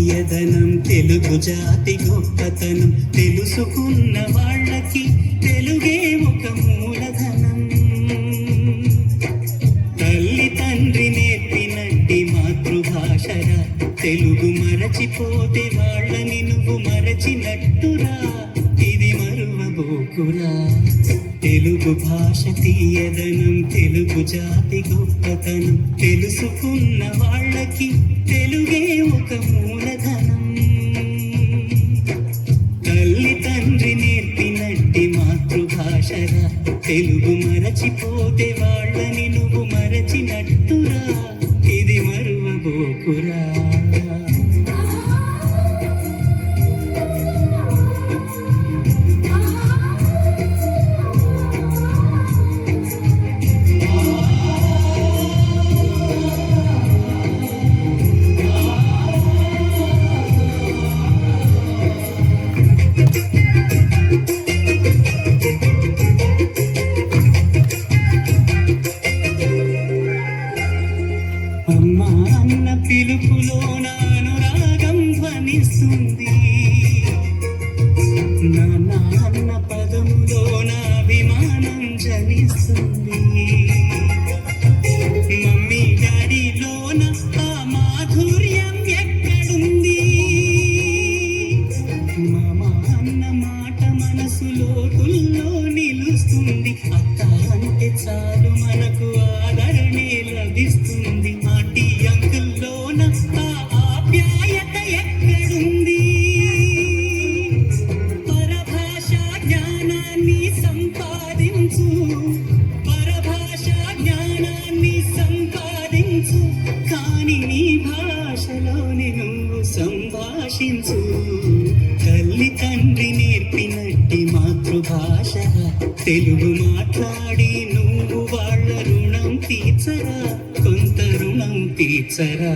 తీయదనం తెలుగు జాతి గొప్పతనం తెలుసుకున్న వాళ్ళకి తెలుగే ఒక మూలధనం. తల్లి తండ్రి నేర్పినట్టి మాతృభాషరా తెలుగు మరచిపోతే వాళ్ళని నువ్వు మరచినట్టురా, ఇది మరువబోకురా. తెలుగు భాష తీయదనం తెలుగు జాతి గొప్పతనం తెలుసుకున్న వాళ్ళకి తెలుగే ఒక మూలధనం. తల్లి తండ్రి నేర్పినట్టి మాతృభాషరా తెలుగు మరచిపోతే వాళ్ళని నువ్వు మరచినట్టురా, ఇది మరువబోకురా. అమ్మా అన్న పిలుపులో నానురాగం ధ్వనిస్తుంది, నాన్న అన్న పదములో నా అభిమానం జనిస్తుంది. మమ్మీ డాడీలోన ఆ మాధుర్యం ఎక్కడుంది? మామ అన్న మాట మనసులో తుల్లో నిలుస్తుంది. అక్క అంటే చాలు మనకు ఆదరణే లభిస్తుంది. ఆంటీ అంకుల్లోన ఆ ఆప్యాయత ఎక్కడుంది? పరభాషా జ్ఞానాన్ని సంపాదించు, పరభాషా జ్ఞానాన్ని సంపాదించు, కానీ నీ భాషలోని నువ్వు సంభాషించు. తల్లి తండ్రి నేర్పినట్టి మాతృభాష తెలుగు మాట్లాడి నువ్వు వాళ్ళ రుణం తీర్చరా, కొంత రుణం తీర్చరా.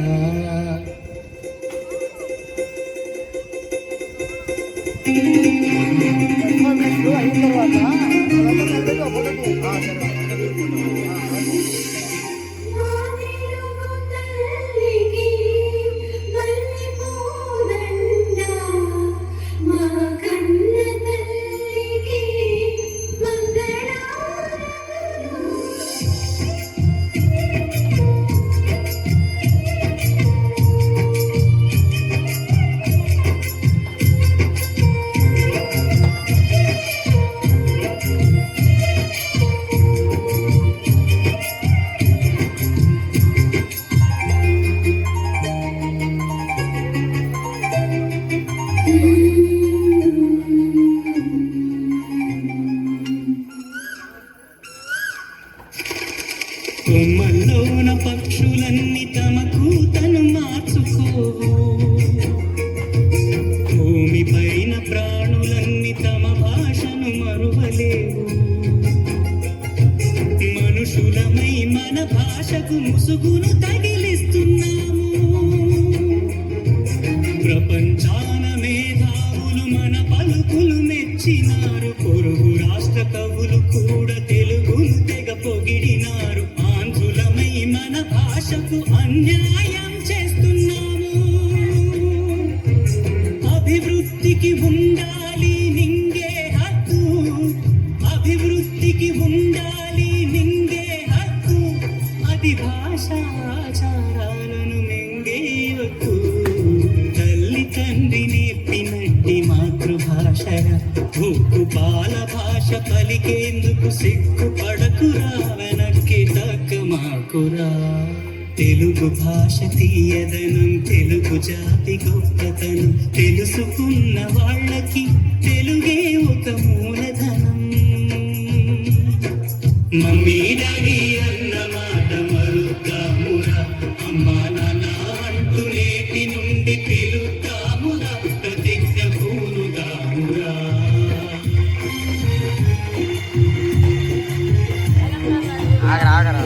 కొమ్మల్లోన పక్షులన్నీ తమకు తను మార్చుకోవు, భూమి పైన ప్రాణులన్నీ తమ భాషను మరువలేవు. మనుషులమై మన భాషకు ముసుగును తగిలిస్తున్నాము. ప్రపంచాన మేధావులు మన పలుకులు మెచ్చినారు. పొరుగు రాష్ట్ర కవులు కూడా తెలుగును తెగ పొగిడినారు. ఆంధ్రులమై మన భాషకు అన్యాయం చేస్తున్నాము. అభివృద్ధికి ఉండాలి నింగే హక్కు, అభివృద్ధికి ఉండాలి నింగే హక్కు, అది భాషాచారాలను మింగేయకు. తల్లి తండ్రి నేర్పినట్టి మాతృభాషరా భూకు బాల భాష పలికేందుకు సిగ్గుపడకురా, వెనక్కి తగ్గమాకురా. తెలుగు భాష తీయదనం తెలుగు జాతి గొప్పతనం తెలుసుకున్న వాళ్ళకి తెలుగే ఒక మూలధనం. మమ్మీ డాడీ అన్న మాట మరుద్దామురా, అమ్మా నాన్న అంటూ నేటి నుండి పిలుద్దామురా, ప్రతిజ్ఞ పూనుదామురా. ఆగరా